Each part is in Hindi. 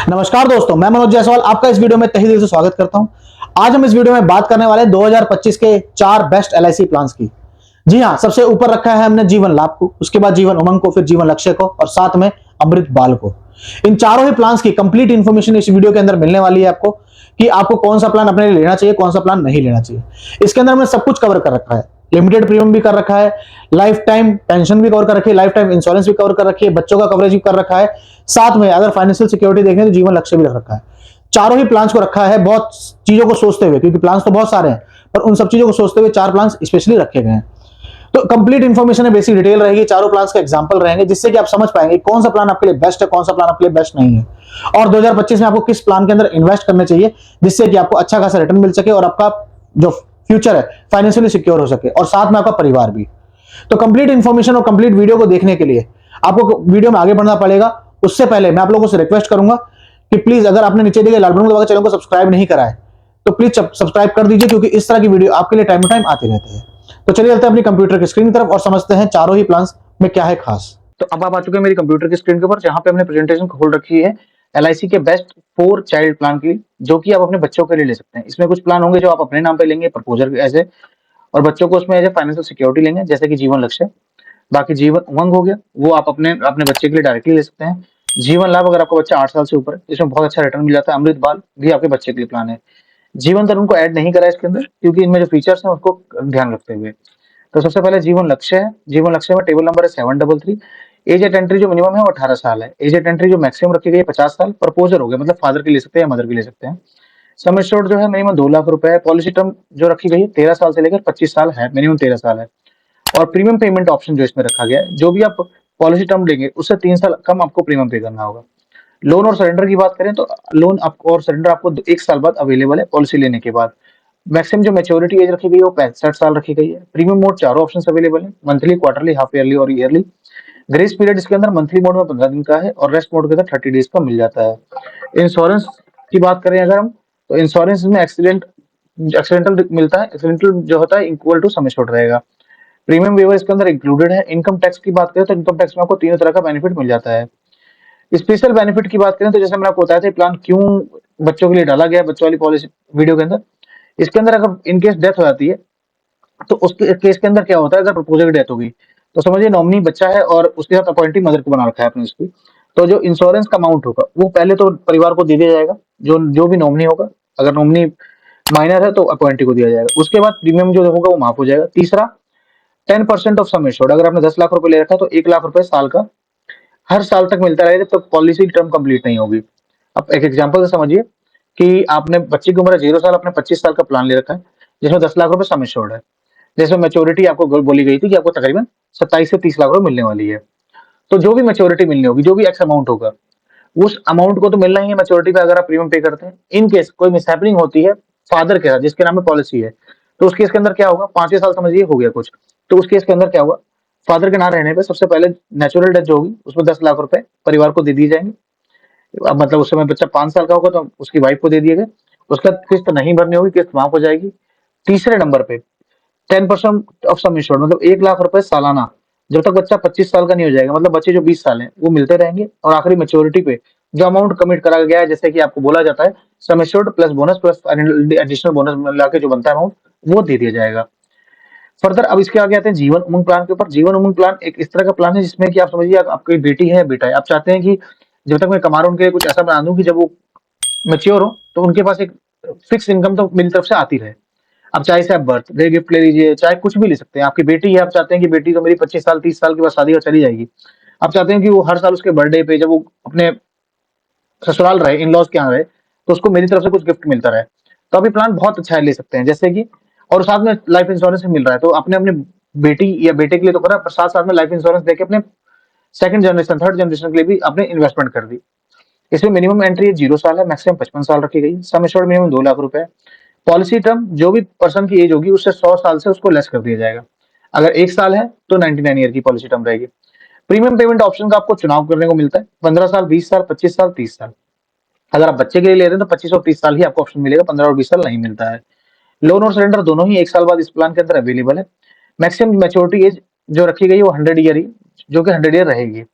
नमस्कार दोस्तों, मैं मनोज जायसवाल आपका इस वीडियो में तहे दिल से स्वागत करता हूं। आज हम इस वीडियो में बात करने वाले हैं 2025 के 4 बेस्ट एलआईसी प्लान्स की। जी हां, सबसे ऊपर रखा है हमने जीवन लाभ को, उसके बाद जीवन उमंग को, फिर जीवन लक्ष्य को और साथ में अमृत बाल को। इन चारों ही प्लान्स की कंप्लीट इंफॉर्मेशन इस वीडियो के अंदर मिलने वाली है आपको कि आपको कौन सा प्लान अपने लिए लेना चाहिए, कौन सा प्लान नहीं लेना चाहिए। इसके अंदर हमने सब कुछ कवर कर रखा है। लिमिटेड प्रीमियम भी कर रखा है, लाइफ टाइम पेंशन भी कवर कर रखी है, लाइफ टाइम इंश्योरेंस भी कवर कर रखी है, बच्चों का कवरेज भी कर रखा है, साथ में अगर फाइनेंशियल सिक्योरिटी देखें तो जीवन लक्ष्य भी रख रखा है। चारों ही प्लान्स को रखा है बहुत चीजों को सोचते हुए, क्योंकि प्लान्स तो बहुत सारे हैं पर उन सब चीजों को सोचते हुए 4 प्लान्स स्पेशली रखे गए हैं। तो कंप्लीट इंफॉर्मेशन है, बेसिक डिटेल रहेगी, चारों प्लान्स का एग्जांपल रहेंगे, जिससे कि आप समझ पाएंगे कौन सा प्लान आपके लिए बेस्ट है, कौन सा प्लान आपके लिए बेस्ट नहीं है, और 2025 में आपको किस प्लान के अंदर इन्वेस्ट करने चाहिए जिससे कि आपको अच्छा खासा रिटर्न मिल सके और आपका जो फ्यूचर है फाइनेंशियली सिक्योर हो सके और साथ में आपका परिवार भी। तो कंप्लीट इंफॉर्मेशन और कंप्लीट वीडियो को देखने के लिए आपको वीडियो में आगे बढ़ना पड़ेगा। उससे पहले मैं आप लोगों से रिक्वेस्ट करूंगा कि प्लीज अगर आपने नीचे दिए लाल बटन को दबाकर चैनल को सब्सक्राइब नहीं करा है तो प्लीज सब्सक्राइब कर दीजिए, क्योंकि इस तरह की वीडियो आपके लिए टाइम टू टाइम आती रहती है। तो चलिए चलते हैं अपनी कंप्यूटर की स्क्रीन की तरफ और समझते हैं चारों ही प्लान्स में क्या है खास। तो अब आप आ चुके हैं मेरी कंप्यूटर की स्क्रीन के ऊपर, जहां पे हमने प्रेजेंटेशन खोल रखी है एलआईसी के बेस्ट 4 चाइल्ड प्लान की, जो कि आप अपने बच्चों के लिए ले सकते हैं। इसमें कुछ प्लान होंगे जो आप अपने नाम पे लेंगे प्रपोजल ऐसे, और बच्चों को उसमें एज ए फाइनेंशियल सिक्योरिटी लेंगे, जैसे कि जीवन लक्ष्य। बाकी जीवन उमंग हो गया, वो आप अपने अपने बच्चे के लिए डायरेक्टली ले सकते हैं। जीवन लाभ अगर आपका बच्चा 8 साल से ऊपर है, इसमें बहुत अच्छा रिटर्न मिल जाता है। अमृत बाल भी आपके बच्चे के लिए प्लान है। जीवन तरुण को ऐड नहीं करा है इसके अंदर, क्योंकि इनमें जो फीचर्स हैं उसको ध्यान रखते हुए। तो सबसे पहले जीवन लक्ष्य है। जीवन लक्ष्य में टेबल नंबर है 733। एज एट एंट्री जो मिनिमम है वो 18 साल है। एज एट एंट्री जो मैक्सिमम रखी गई है 50 साल। प्रपोजर हो गया, मतलब फादर के ले सकते हैं या मदर के ले सकते हैं। सम एश्योर्ड जो है मिनिमम 2 लाख रुपए है। पॉलिसी टर्म जो रखी गई है 13 साल से लेकर 25 साल है, मिनिमम 13 साल है। और प्रीमियम पेमेंट ऑप्शन जो इसमें रखा गया है, जो भी आप पॉलिसी टर्म लेंगे उससे 3 साल कम आपको प्रीमियम पे करना होगा। लोन और सरेंडर की बात करें तो लोन आपको और सरेंडर आपको 1 साल बाद अवेलेबल है पॉलिसी लेने के बाद। मैक्सिमम जो मैच्योरिटी एज रखी गई है वो 65 साल रखी गई है। प्रीमियम मोड चारों ऑप्शन अवेलेबल है, मंथली, क्वार्टरली, हाफ ईयरली और ईयरली। ग्रेस पीरियड इसके अंदर मंथली मोड में 15 दिन का है और रेस्ट मोड के अंदर 30 डेज का मिल जाता है। इंश्योरेंस की बात करें अगर हम, तो इंश्योरेंस में एक्सीडेंटल मिलता है। एक्सीडेंटल जो होता है इक्वल टू सम एश्योर्ड रहेगा। प्रीमियम वेवर इसके अंदर इंक्लूडेड है। इनकम टैक्स की बात करें तो इनकम टैक्स में आपको तीनों तरह का बेनिफिट मिल जाता है। स्पेशल बेनिफिट की बात करें तो जैसे मैंने आपको बताया था प्लान क्यों बच्चों के लिए डाला गया बच्चों वाली पॉलिसी वीडियो के अंदर। इसके अंदर अगर इनकेस डेथ हो जाती है तो उसके केस के अंदर क्या होता है, अगर प्रपोजर की डेथ होगी तो समझिए नॉमिनी बच्चा है और उसके साथ अपॉइंटिंग मदर को बना रखा है आपने उसकी, तो जो इंश्योरेंस का अमाउंट होगा वो पहले तो परिवार को दे दिया जाएगा, जो जो भी नॉमिनी होगा। अगर नॉमिनी माइनर है तो अपॉइंटी को दिया जाएगा। उसके बाद प्रीमियम जो होगा वो माफ हो जाएगा। तीसरा, 10% ऑफ सम एश्योर्ड, अगर आपने 10 लाख रुपए ले रखा है तो 1 लाख रुपए साल का हर साल तक मिलता रहेगा जब तक पॉलिसी टर्म कंप्लीट नहीं होगी। अब एक एग्जांपल से समझिए कि आपने बच्चे की उम्र 0 साल, आपने 25 साल का प्लान ले रखा है जिसमें 10 लाख रुपए सम एश्योर्ड है, जिसमें मैच्योरिटी आपको बोली गई थी कि आपको तकरीबन 27 से 30 लाख रुपए मिलने वाली है। तो जो भी मैच्योरिटी मिलनी होगी, जो भी एक्स अमाउंट होगा, उस अमाउंट को तो मिलना ही है मैच्योरिटी पे अगर आप प्रीमियम पे करते हैं। इन केस कोई मिसहैपनिंग होती है फादर के साथ जिसके नाम में पॉलिसी है, तो उस केस के अंदर क्या होगा, 5 साल समझिए हो गया कुछ, तो उस केस के अंदर क्या होगा, फादर के ना रहने पे सबसे पहले नेचुरल डेथ जो होगी उसमें 10 लाख रुपए परिवार को दे दिए जाएंगे। अब मतलब उस समय बच्चा 5 साल का होगा तो उसकी वाइफ को दे दिए गए। उसके बाद किस्त नहीं भरनी होगी, किस्त माफ हो जाएगी। तीसरे नंबर पे 10% ऑफ सम इंश्योर्ड, मतलब 1 लाख रुपए सालाना जब तक बच्चा 25 साल का नहीं हो जाएगा, मतलब बच्चे जो 20 साल हैं वो मिलते रहेंगे। और आखिरी मैच्योरिटी पे जो अमाउंट कमिट करा गया है, जैसे कि आपको बोला जाता है sum assured plus bonus plus additional bonus मिला के जो बनता है अमाउंट, वो दे दिया जाएगा। फर्दर अब इसके आगे आते हैं जीवन उमंग प्लान के ऊपर। जीवन उमंग प्लान एक इस तरह का प्लान है जिसमें कि आप समझिए आपकी बेटी है या बेटा है, आप चाहते हैं कि जब तक मैं कमा रहा हूं उनके लिए कुछ ऐसा बना दूं कि जब वो मैच्योर हो तो उनके पास एक फिक्स इनकम तो मेरी तरफ से आती रहे। अब चाहे से आप बर्थडे गिफ्ट ले लीजिए, चाहे कुछ भी ले सकते हैं। आपकी बेटी है, आप चाहते हैं कि बेटी तो मेरी 25 साल 30 साल के बाद शादी हो चली जाएगी, आप चाहते हैं कि वो हर साल उसके बर्थडे पे जब वो अपने ससुराल रहे, इन लॉज के यहाँ रहे, तो उसको मेरी तरफ से कुछ गिफ्ट मिलता रहे। तो अभी प्लान बहुत अच्छा है, ले सकते हैं जैसे कि, और साथ में लाइफ इंश्योरेंस भी मिल रहा है। तो अपने अपने बेटी या बेटे के लिए तो करा, पर साथ साथ में लाइफ इंश्योरेंस देके अपने सेकंड जनरेशन थर्ड जनरेशन के लिए भी आपने इन्वेस्टमेंट कर दी। इसमें मिनिमम एंट्री 0 साल है, मैक्सिमम 55 साल रखी गई। सम एश्योर्ड मिनिमम 2 लाख रुपए। पॉलिसी टर्म जो भी पर्सन की एज होगी उससे 100 साल से उसको लेस कर दिया जाएगा। अगर 1 साल है तो 99 ईयर की पॉलिसी टर्म रहेगी। प्रीमियम पेमेंट ऑप्शन का आपको चुनाव करने को मिलता है, 15 साल, 20 साल, 25 साल, 30 साल। अगर आप बच्चे के लिए ले रहे हैं तो 25 और 30 साल ही आपको ऑप्शन मिलेगा, 15 और 20 साल नहीं मिलता है। लोन और सरेंडर दोनों ही 1 साल बाद इस प्लान के अंदर अवेलेबल है। मैक्सिमम मैच्योरिटी एज जो रखी गई है वो 100 ईयर ही, जो कि 100 ईयर रहेगी।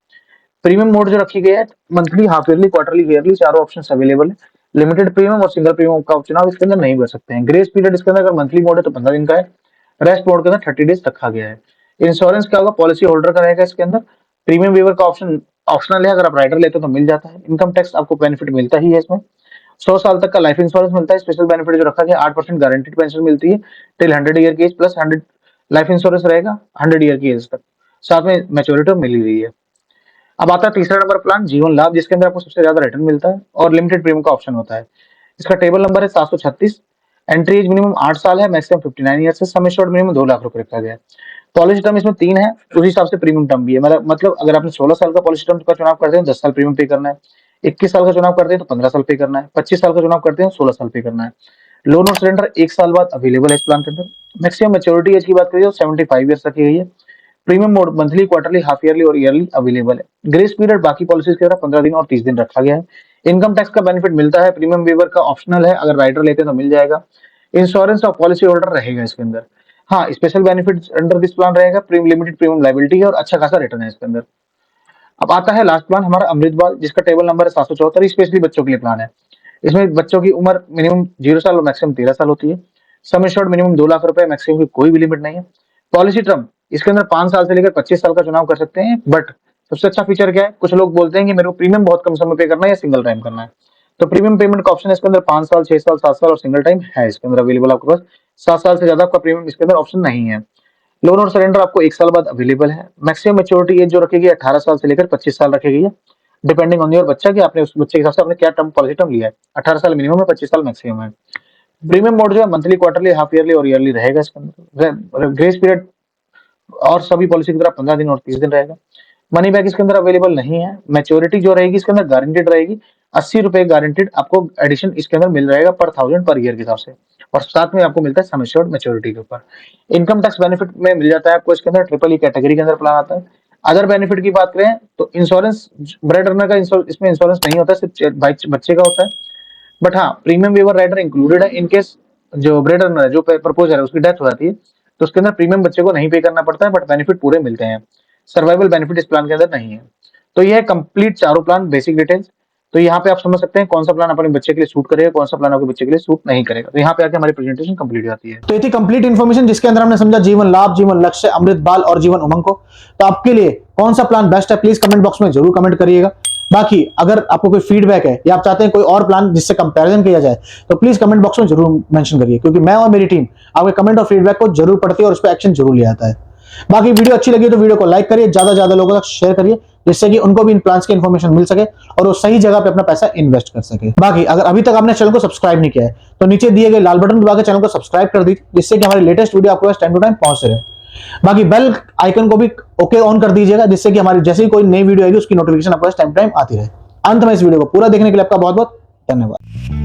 प्रीमियम मोड जो रखी गई है, monthly, half yearly, quarterly, yearly, चारों ऑप्शंस अवेलेबल है। लिमिटेड प्रीमियम और सिंगल प्रीमियम का चुनाव इसके अंदर नहीं कर सकते हैं। ग्रेस पीरियड इसके अंदर अगर मंथली मोड है तो 15 दिन का है, रेस्ट मोड के अंदर 30 डेज रखा गया है। इंश्योरेंस क्या होगा, पॉलिसी होल्डर का रहेगा इसके अंदर। प्रीमियम वेवर का ऑप्शन ऑप्शनल है, अगर आप राइडर लेते हो तो मिल जाता है। इनकम टैक्स आपको बेनिफिट मिलता ही है इसमें। 100 साल तक का लाइफ इंश्योरेंस मिलता है। स्पेशल बेनिफिट जो रखा गया, 8% गारंटीड पेंशन मिलती है टिल 100 ईयर की एज, प्लस 100 लाइफ इंश्योरेंस रहेगा 100 ईयर की एज तक, साथ में मैच्योरिटी मिल ही रही है। अब आता है तीसरा नंबर प्लान, जीवन लाभ, जिसके अंदर आपको सबसे ज्यादा रिटर्न मिलता है और लिमिटेड प्रीमियम का ऑप्शन होता है। इसका टेबल नंबर है 736। एंट्री एज मिनिमम 8 साल है, मैक्सिमम 59 ईयर से। सम एश्योर्ड मिनिमम 2 लाख रुपए रखा गया है। पॉलिसी टर्म इसमें 3 है, उसी हिसाब से प्रीमियम टर्म भी है। मतलब अगर आपने 16 साल का पॉलिसी टर्म का चुनाव करते हैं 10 साल प्रीमियम पे करना है, 21 साल का चुनाव करते हैं तो 15 साल पे करना है, 25 साल का चुनाव करते हैं 16 साल पे करना है। लोन और सरेंडर 1 साल बाद अवेलेबल है इस प्लान के अंदर। मैक्सिमम मैच्योरिटी एज की बात करिए तो 75 ईयर्स रखी गई है। Premium mode monthly, quarterly, half yearly और ईयरली अवेलेबल है। ग्रेस पीरियड बाकी पॉलिसीज की तरह 15 दिन और 30 दिन रखा गया है। इनकम टैक्स का बेनिफिट मिलता है, प्रीमियम वेवर का ऑप्शनल है, अगर राइडर लेते हैं तो मिल जाएगा। इंश्योरेंस और पॉलिसी होल्डर रहेगा इसके अंदर। हाँ, special benefit under this plan रहेगा, लिमिटेड प्रीमियम लायबिलिटी है और अच्छा खासा रिटर्न है इसके अंदर। अब आता है लास्ट प्लान हमारा अमृत बाल, जिसका टेबल नंबर है 774। स्पेशली बच्चों के लिए प्लान है। इसमें बच्चों की उम्र मिनिमम 0 साल और मैक्सिमम 13 साल होती है। सम एश्योर्ड मिनिमम 2 लाख रुपए, मैक्सिमम की कोई भी लिमिट नहीं है। पॉलिसी टर्म इसके अंदर 5 साल से लेकर 25 साल का चुनाव कर सकते हैं। बट सबसे अच्छा फीचर क्या है, कुछ लोग बोलते हैं कि मेरे को प्रीमियम बहुत कम समय पे करना है या सिंगल टाइम करना है, तो प्रीमियम पेमेंट का ऑप्शन इसके अंदर 5 साल, 6 साल, 7 साल और सिंगल टाइम है इसके अंदर अवेलेबल आपके पास। 7 साल से ज्यादा आपका प्रीमियम इसके अंदर ऑप्शन नहीं है। लोन और सरेंडर आपको 1 साल बाद अवेलेबल है। मैक्सिमम मैच्योरिटी एज जो रखेगी 18 साल से लेकर 25 साल रखी गई है, डिपेंडिंग ऑन योर बच्चा कि आपने उस बच्चे के हिसाब से आपने क्या टर्म पॉलिसी टर्म लिया है। 18 साल मिनिमम है, 25 साल मैक्सिमम है। प्रीमियम मोड जो है मंथली, क्वार्टरली, हाफ ईयरली और ईयरली रहेगा इसके अंदर। ग्रेस पीरियड और सभी पॉलिसी की तरह 15 दिन और 30 दिन रहेगा। मनी बैक इसके अंदर अवेलेबल नहीं है। मैच्योरिटी जो रहेगी इसके अंदर गारंटेड रहेगी, 80 रुपए गारंटेड आपको एडिशन इसके अंदर मिल रहेगा पर 1000 पर ईयर के हिसाब से, और साथ में आपको मिलता है सम एश्योर्ड मैच्योरिटी के ऊपर। इनकम टैक्स बेनिफिट में मिल जाता है आपको इसके अंदर, ट्रिपल ई कैटेगरी के अंदर प्लान आता है। अदर बेनिफिट की बात करें तो इंश्योरेंस, ब्रेड अर्नर का इसमें इंश्योरेंस नहीं होता, सिर्फ बच्चे का होता है। बट हाँ, प्रीमियम वेवर राइडर इंक्लूडेड है। इन केस जो ब्रेड अर्नर है, जो प्रपोजर है, उसकी डेथ हो जाती है तो उसके अंदर प्रीमियम बच्चे को नहीं पे करना पड़ता है, बट बेनिफिट पूरे मिलते हैं। सर्वाइवल बेनिफिट इस प्लान के अंदर नहीं है। तो ये है कंप्लीट चारों प्लान, बेसिक डिटेल्स। तो यहाँ पे आप समझ सकते हैं कौन सा प्लान अपने बच्चे के लिए सूट करेगा, कौन सा प्लान आपके बच्चे के लिए सूट नहीं करेगा। तो यहाँ पे आके हमारी प्रेजेंटेशन कंप्लीट हो जाती है। तो ये थी कंप्लीट इन्फॉर्मेशन जिसके अंदर हमने समझा जीवन लाभ, जीवन लक्ष्य, अमृत बाल और जीवन उमंग को। तो आपके लिए कौन सा प्लान बेस्ट है, प्लीज कमेंट बॉक्स में जरूर कमेंट करिएगा। बाकी अगर आपको कोई फीडबैक है या आप चाहते हैं कोई और प्लान जिससे कंपैरिजन किया जाए तो प्लीज कमेंट बॉक्स में जरूर मेंशन करिए, क्योंकि मैं और मेरी टीम आपके कमेंट और फीडबैक को जरूर पढ़ती है और उस पर एक्शन जरूर ले आता है। बाकी वीडियो अच्छी लगी तो वीडियो को लाइक करिए, ज्यादा से ज्यादा लोगों तक शेयर करिए, जिससे कि उनको भी इन प्लान्स की इन्फॉर्मेशन मिल सके और वो सही जगह पे अपना पैसा इन्वेस्ट कर सके। बाकी अगर अभी तक आपने चैनल को सब्सक्राइब नहीं किया है तो नीचे दिए गए लाल बटन दबा के चैनल को सब्सक्राइब कर दीजिए, जिससे कि हमारी लेटेस्ट वीडियो आपके पास टाइम टू टाइम पहुंच रहे। बाकी बेल आइकन को भी ओके ऑन कर दीजिएगा, जिससे कि हमारी जैसे ही कोई नई वीडियो आएगी उसकी नोटिफिकेशन आपके पास टाइम टू टाइम आती रहे। अंत में इस वीडियो को पूरा देखने के लिए आपका बहुत बहुत धन्यवाद।